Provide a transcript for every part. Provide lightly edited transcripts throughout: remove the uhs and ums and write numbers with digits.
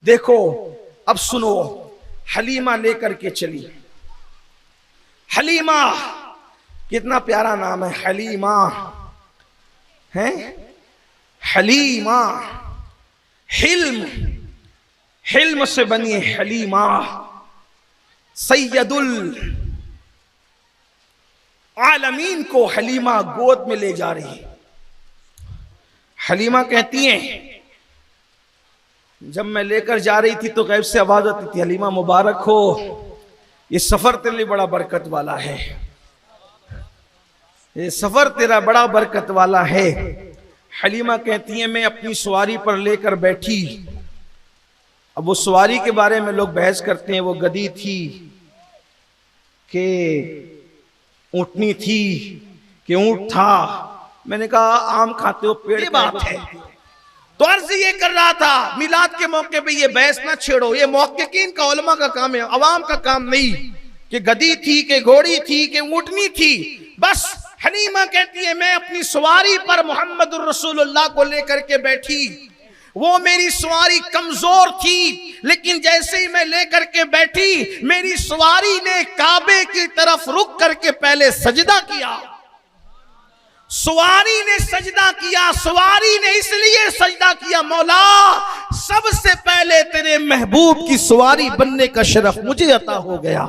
देखो अब सुनो, हलीमा लेकर के चली। हलीमा कितना प्यारा नाम है, हलीमा है, हलीमा, हिल्म, हिल्म से बनी हलीमा। सैयदुल आलमीन को हलीमा गोद में ले जा रही है। हलीमा कहती हैं जब मैं लेकर जा रही थी तो गैब से आवाज आती थी, हलीमा मुबारक हो, ये सफर तेरे लिए बड़ा बरकत वाला है, ये सफर तेरा बड़ा बरकत वाला है। हलीमा कहती है मैं अपनी सवारी पर लेकर बैठी। अब वो सवारी के बारे में लोग बहस करते हैं, वो गधी थी कि ऊंटनी थी कि ऊंट था। मैंने कहा आम खाते हो पेड़, बात है। तो अर्ज ये कर रहा था मिलाद के मौके पे ये बहस ना छेड़ो, ये मुहक्किकीन का, उलमा का काम है, अवाम का काम नहीं कि गधी थी कि घोड़ी थी कि ऊंटनी थी। बस हलीमा कहती है मैं अपनी सवारी पर मोहम्मदुर रसूलुल्लाह को लेकर के बैठी। वो मेरी सवारी कमजोर थी, लेकिन जैसे ही मैं लेकर के बैठी मेरी सवारी ने काबे की तरफ रुक करके पहले सजदा किया। सवारी ने सजदा किया, सवारी ने इसलिए सजदा किया मौला सबसे पहले तेरे महबूब की सवारी बनने का शरफ मुझे अता हो गया।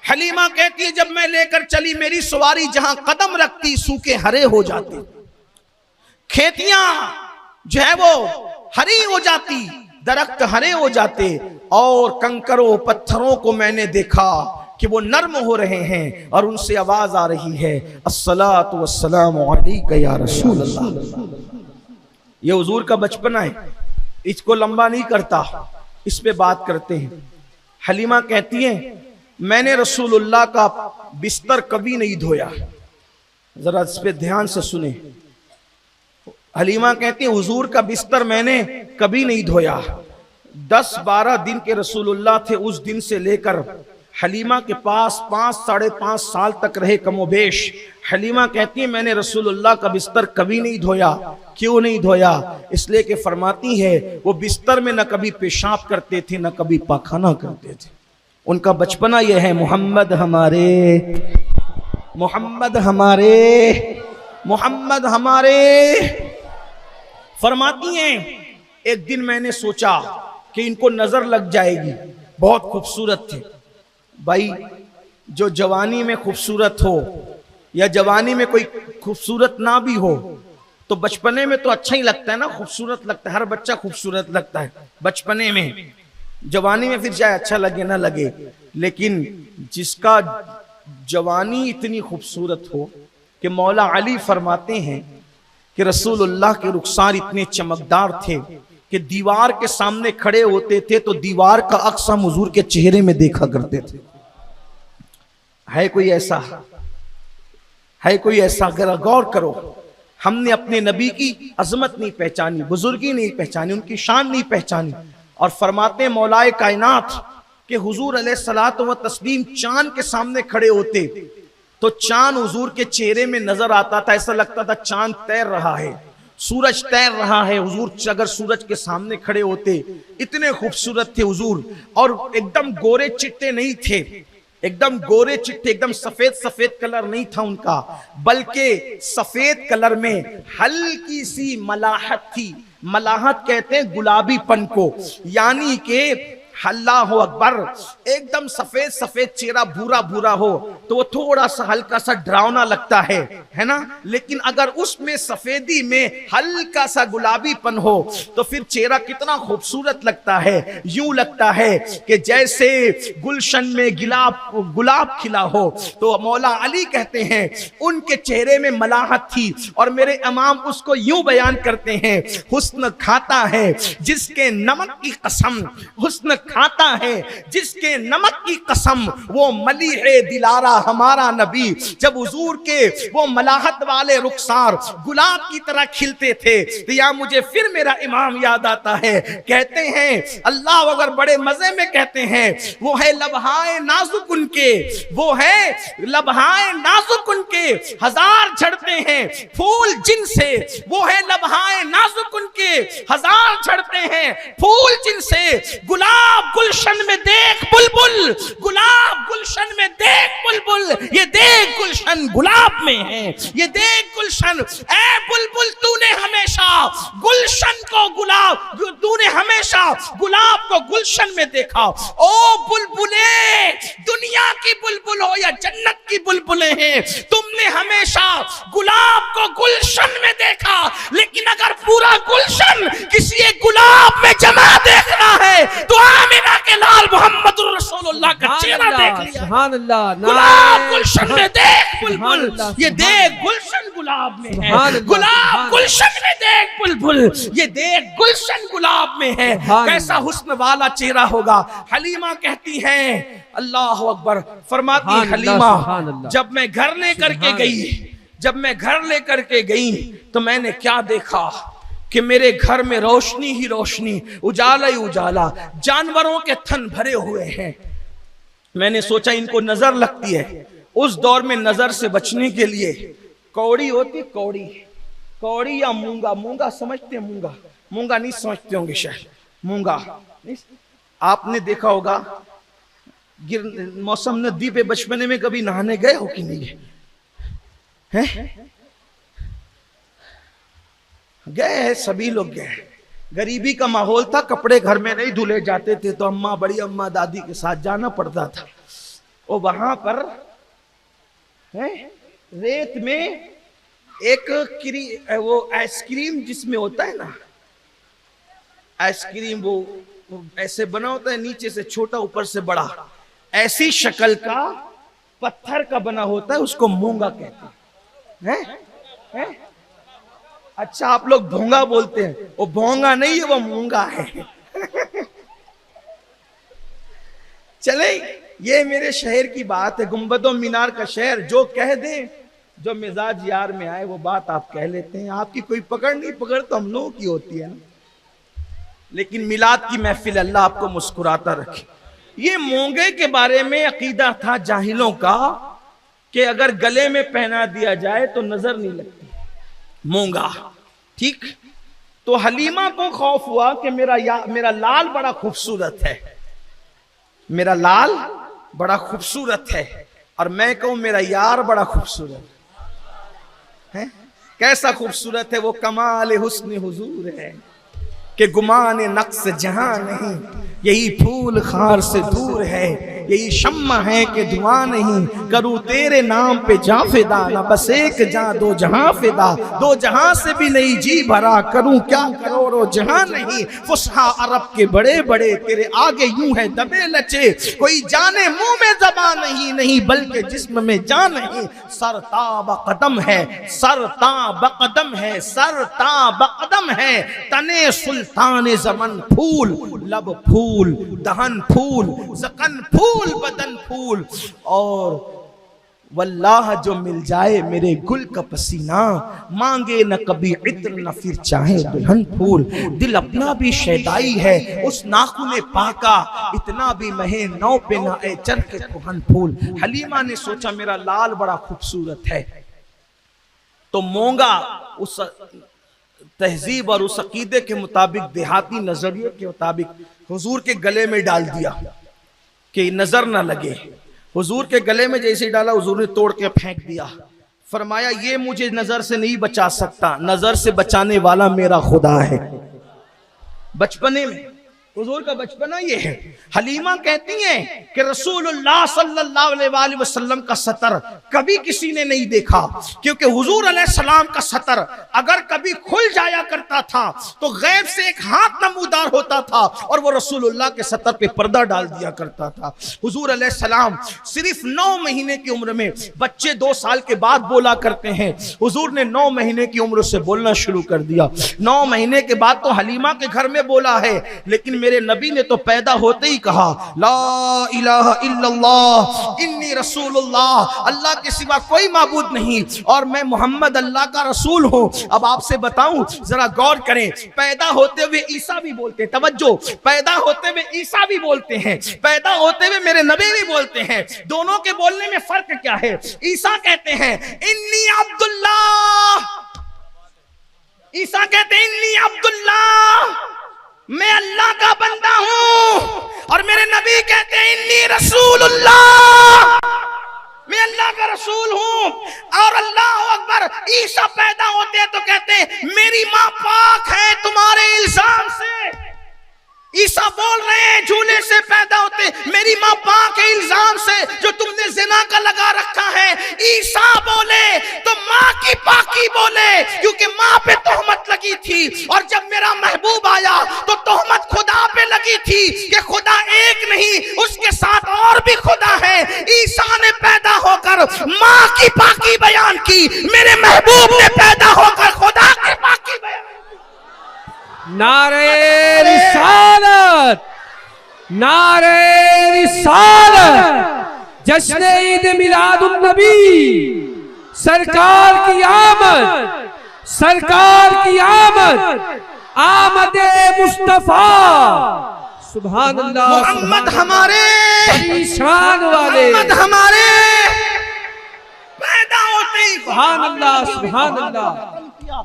हलीमा कहती है जब मैं लेकर चली मेरी सवारी जहां कदम रखती सूखे हरे हो जाते, खेतियां जो है वो हरी हो जाती, दरख्त हरे हो जाते, और कंकरों पत्थरों को मैंने देखा कि वो नर्म हो रहे हैं और उनसे आवाज आ रही है अस्सलातु वस्सलामु अलैका या रसूल अल्लाह। ये हुजूर का बचपना है, इसको लंबा नहीं करता, इस पे बात करते हैं। हलीमा कहती है मैंने रसूलुल्लाह का बिस्तर कभी नहीं धोया। जरा इस पे ध्यान से सुने। हलीमा कहती है हुजूर का बिस्तर मैंने कभी नहीं धोया। 10-12 दिन के रसूलुल्लाह थे, उस दिन से लेकर हलीमा के पास 5-5.5 साल तक रहे कमोबेश। हलीमा कहती है मैंने रसूलुल्लाह का बिस्तर कभी नहीं धोया। क्यों नहीं धोया? इसलिए कि फरमाती है वो बिस्तर में न कभी पेशाब करते थे न कभी पाखाना करते थे। उनका बचपना यह है मोहम्मद हमारे, मोहम्मद हमारे, मोहम्मद हमारे। फरमाती हैं एक दिन मैंने सोचा कि इनको नजर लग जाएगी, बहुत खूबसूरत थे। भाई जो जवानी में खूबसूरत हो या जवानी में कोई खूबसूरत ना भी हो तो बचपने में तो अच्छा ही लगता है ना, खूबसूरत लगता है, हर बच्चा खूबसूरत लगता है बचपने में। जवानी में फिर चाहे अच्छा लगे ना लगे, लेकिन जिसका जवानी इतनी खूबसूरत हो कि मौला अली फरमाते हैं कि रसूलुल्लाह के रुखसार इतने चमकदार थे कि दीवार के सामने खड़े होते थे तो दीवार का अक्स हम हुजूर के चेहरे में देखा करते थे। है कोई ऐसा? है कोई ऐसा? अगर गौर करो, हमने अपने नबी की अजमत नहीं पहचानी, बुजुर्गी नहीं पहचानी, उनकी शान नहीं पहचानी। और फरमाते मौलाए कायनात के हुजूर अलैहिस्सलातु व तस्लीम चांद के सामने खड़े होते तो चांद हुजूर के चेहरे में नजर आता था, ऐसा लगता था चांद तैर रहा है, सूरज तैर रहा है। हुजूर अगर सूरज के सामने खड़े होते, इतने खूबसूरत थे हुजूर, और एकदम गोरे चिट्टे नहीं थे, एकदम गोरे चिट्टे, एकदम सफेद सफेद कलर नहीं था उनका, बल्कि सफेद कलर में हल्की सी मलाहत थी। मलाहत कहते हैं गुलाबीपन को, यानी कि अल्लाह अकबर, एकदम सफेद सफेद चेहरा भूरा भूरा हो तो वो थोड़ा सा हल्का सा डरावना लगता है ना, लेकिन अगर उसमें सफेदी में हल्का सा गुलाबीपन हो तो फिर चेहरा कितना खूबसूरत लगता है। यूं लगता है कि जैसे गुलशन में गुलाब खिला हो। तो मौला अली कहते हैं उनके चेहरे में मलाहत थी, और मेरे इमाम उसको यूं बयान करते हैं हुस्न खाता है जिसके नमक की कसम, हुस्न खाता है जिसके नमक की कसम वो मली है दिलारा हमारा नबी। जब हुजूर के वो मलाहत वाले रुखसार गुलाब की तरह खिलते थे तो या मुझे फिर मेरा इमाम याद आता है। कहते हैं अल्लाह अगर बड़े मजे में कहते हैं वो है लबहाए नाजुक उनके, वो है लबहाए नाजुक उनके हजार झड़ते हैं फूल जिनसे, वो है लबहाए नाजुक उनके हजार झड़ते हैं फूल जिनसे। गुलाब गुलशन में देख बुलबुल, गुलाब गुलशन में देख बुलबुल, ये देख गुलशन गुलाब में है, ये देख गुलशन। ऐ बुलबुल तूने हमेशा गुलशन को गुलाब, तूने हमेशा गुलाब को गुलशन में देखा। ओ बुलबुले, दुनिया की बुलबुल हो या जन्नत की बुलबुलें हैं, तुमने हमेशा गुलाब को गुलशन में देखा। लेकिन अगर पूरा गुलशन किसी एक गुलाब में जमा देखना है तो आमिना के लाल मोहम्मद रसूलुल्लाह का चेहरा देख लिया। सुभान अल्लाह। गुलाब गुलशन में देख बुलबुल, ये देख गुलशन गुलाब में है, गुलाब गुलशन में देख बुलबुल, ये देख गुलशन गुलाब में है। कैसा हुस्न वाला चेहरा होगा। हलीमा कहती है अल्लाह अकबर, फरमाती हलीमा जब मैं घर लेकर के गई, जब मैं घर लेकर के गई तो मैंने क्या देखा कि मेरे घर में रोशनी ही रोशनी, उजाला ही उजाला, जानवरों के थन भरे हुए हैं। मैंने सोचा इनको नजर लगती है। उस दौर में नजर से बचने के लिए कौड़ी होती, कौड़ी, कौड़ी या मूंगा, मूंगा समझते हैं, मूंगा, मूंगा नहीं समझते होंगे शायद, मूंगा आपने देखा होगा। मौसम नदी पे बचपने में कभी नहाने गए हो कि नहीं हैं? गए, सभी लोग गए। गरीबी का माहौल था, कपड़े घर में नहीं धुले जाते थे तो अम्मा, बड़ी अम्मा, दादी के साथ जाना पड़ता था। और वहां पर है रेत में एक वो आइसक्रीम जिसमें होता है ना, आइसक्रीम वो ऐसे बना होता है, नीचे से छोटा ऊपर से बड़ा, ऐसी शक्ल का पत्थर का बना होता है, उसको मूंगा कहते हैं। अच्छा आप लोग भोंगा बोलते हैं, वो भोंगा नहीं है, वो मूंगा है। चले, ये मेरे शहर की बात है, गुंबदों मीनार का शहर। जो कह दे, जो मिजाज यार में आए वो बात आप कह लेते हैं। आपकी कोई पकड़ नहीं, पकड़ तो हम लोगों की होती है ना। लेकिन मिलाद की महफिल, अल्लाह आपको मुस्कुराता रखे। ये मूंगे के बारे में अकीदा था जाहिलों का कि अगर गले में पहना दिया जाए तो नजर नहीं लगती, मूंगा, ठीक। तो हलीमा को खौफ हुआ कि मेरा लाल बड़ा खूबसूरत है, मेरा लाल बड़ा खूबसूरत है, और मैं कहूं मेरा यार बड़ा खूबसूरत है। कैसा खूबसूरत है वो, कमाल हुस्न हुजूर है कि गुमान नक्स जहां नहीं, यही फूल खार से दूर है, यही शम्मा है कि धुआं नहीं, करूं तेरे नाम पे जा फिदा, ना बस एक जा दो जहां फिदा, दो जहां से भी नहीं जी भरा, करूं क्या करोड़ों जहां नहीं। फुसहा अरब के बड़े बड़े तेरे आगे यूं है दबे लचे, कोई जाने मुंह में ज़बान नहीं, नहीं बल्कि जिस्म में जान नहीं। सरताब कदम है, सरताब कदम है, सरताब कदम है, तने सुल्तान ज़मन फूल, लब फूल, दहन फूल, ज़कन फूल, बदन फूल। और वल्लाह जो मिल जाए मेरे गुल का पसीना, मांगे न कभी इत्र न फिर चाहे दुल्हन फूल। दिल अपना भी शैदाई है उस नाखूने पाका, इतना भी महे नौ पे ना ए चरखे कुहन फूल। हलीमा ने सोचा मेरा लाल बड़ा खूबसूरत है, तो मूंगा उस तहजीब और उस अकीदे के मुताबिक, देहाती नजरिए के मुताबिक हुजूर के गले में डाल दिया कि नजर ना लगे। हुजूर के गले में जैसे ही डाला, हुजूर ने तोड़ के फेंक दिया। फरमाया ये मुझे नजर से नहीं बचा सकता, नजर से बचाने वाला मेरा खुदा है। बचपने में हुजूर का बचपना ये है। हलीमा कहती हैं कि रसूलुल्लाह सल्लल्लाहु अलैहि वसल्लम का सतर कभी किसी ने नहीं देखा, क्योंकि हुजूर अलैहिस्सलाम का सतर अगर कभी खुल जाया करता था तो गैब से एक हाथ नमूदार होता था और वो रसूलुल्लाह के सतर पे पर्दा डाल दिया करता था। हुजूर अलैहिस्सलाम सिर्फ 9 महीने की उम्र में, बच्चे 2 साल के बाद बोला करते हैं, हुजूर ने 9 महीने की उम्र से बोलना शुरू कर दिया। 9 महीने के बाद तो हलीमा के घर में बोला है, लेकिन मेरे नबी ने तो पैदा होते ही कहा ला इलाहा इल्लल्लाह इन्नी रसूलुल्लाह, अल्लाह के सिवा कोई माबूद नहीं और मैं मोहम्मद अल्लाह का रसूल हूँ। अब आपसे बताऊं, जरा गौर करें, पैदा होते हुए ईसा भी बोलते हैं, तवज्जो, पैदा होते हुए ईसा भी बोलते हैं, पैदा होते हुए मेरे नबी भी बोलते हैं। दोनों के बोलने में फर्क क्या है? ईसा कहते हैं इन्नी अब्दुल्लाह, ईसा कहते हैं इन्नी अब्दुल्लाह, मैं अल्लाह का बंदा हूं, और मेरे नबी कहते हैं इन्नी रसूलुल्लाह, मैं अल्लाह का रसूल हूं। और अल्लाह अकबर, ईसा पैदा होते हैं तो कहते हैं मेरी मां पाक है तुम्हारे इल्जाम से। ईसा बोल रहे हैं झूले से पैदा होते मेरी मां पाक है इल्जाम से जो तुमने जिना का लगा रखा है। ईसा बोले तो मां की पाकी बोले, क्योंकि मां पे तोहमत लगी थी, और जब मेरा महबूब आया तो तोहमत खुदा पे लगी थी कि खुदा एक नहीं, उसके साथ और भी खुदा है। ईसा ने पैदा होकर मां की पाकी बयान की, मेरे महबूब ने पैदा होकर खुदा की पाकी बयान। नारे रिसालत, नारे रिसालत, जश्न ईद मिलादुन नबी, सरकार की आमद, सरकार की आमद, आमदे मुस्तफा, सुभान अल्लाह। मोहम्मद हमारे शान वाले, मोहम्मद हमारे पैदा होते ही सुभान अल्लाह, सुभान अल्लाह,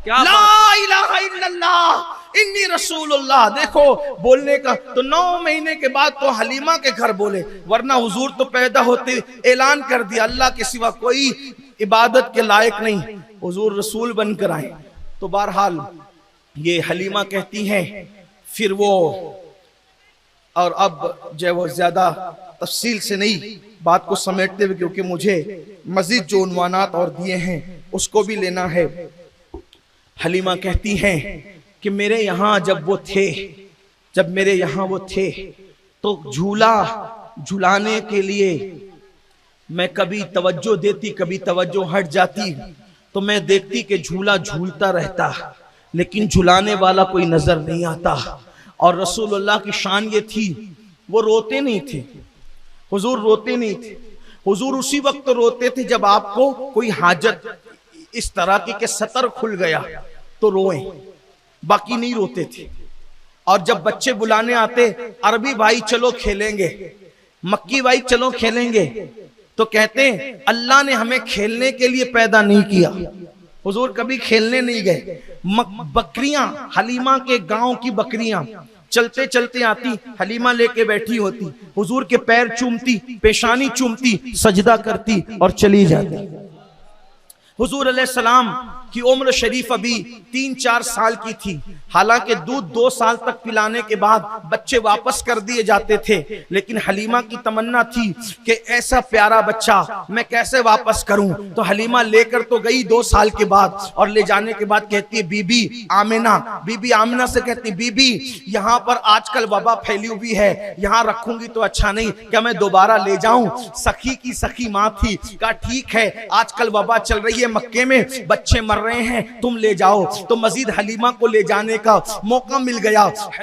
क्या ला इलाहा इल्लल्लाह इन्नी रसूलुल्लाह। देखो बोलने का तो 9 महीने के बाद तो हलीमा के घर बोले, वरना हुजूर तो पैदा होते ऐलान कर दिया अल्लाह के सिवा कोई इबादत के लायक नहीं, हुजूर रसूल बनकर आए। तो बहरहाल ये हलीमा कहती हैं, फिर वो, और अब जो है वो ज्यादा तफसील से नहीं बात को समेटते हुए, क्योंकि मुझे मजीद जो उन्वानात और दिए हैं उसको भी लेना है। हलीमा कहती हैं कि मेरे यहाँ जब वो थे, जब मेरे यहाँ वो थे तो झूला झुलाने के लिए मैं कभी तवज्जो देती, कभी तवज्जो हट जाती, तो मैं देखती कि झूला झूलता रहता लेकिन झुलाने वाला कोई नजर नहीं आता। और रसूलुल्लाह की शान ये थी, वो रोते नहीं थे, हुजूर रोते नहीं थे। हुजूर उसी वक्त रोते थे जब आपको कोई हाजत इस तरह की कि सतर खुल गया तो रोए, बाकी नहीं रोते थे। और जब बच्चे बुलाने आते, अरबी भाई चलो खेलेंगे, मक्की भाई चलो खेलेंगे, तो कहते हैं अल्लाह ने हमें खेलने के लिए पैदा नहीं किया। हुजूर कभी खेलने नहीं गए। बकरियां, हलीमा के गांव की बकरियां चलते चलते आती, हलीमा लेके बैठी होती, हुजूर के पैर चूमती, पेशानी चूमती, सजदा करती और चली जाती। हुजूर अलैहिस्सलाम की उम्र शरीफ अभी 3-4 साल की थी। हालांकि दूध 2 साल तक पिलाने के बाद बच्चे वापस कर दिए जाते थे, लेकिन हलीमा की तमन्ना थी कि ऐसा प्यारा बच्चा मैं कैसे वापस करूं। तो हलीमा लेकर तो गई 2 साल के बाद, और ले जाने के बाद कहती है बीबी आमिना से कहती बीबी यहाँ पर आजकल वबा फैली हुई है, यहाँ रखूंगी तो अच्छा नहीं, क्या मैं दोबारा ले जाऊं? सखी की सखी माँ थी, कहा ठीक है आजकल वबा चल रही है मक्के में, बच्चे मर रहे हैं, तुम ले जाओ। तो मजीद हलीमा को ले जाने का मौका मिल गया।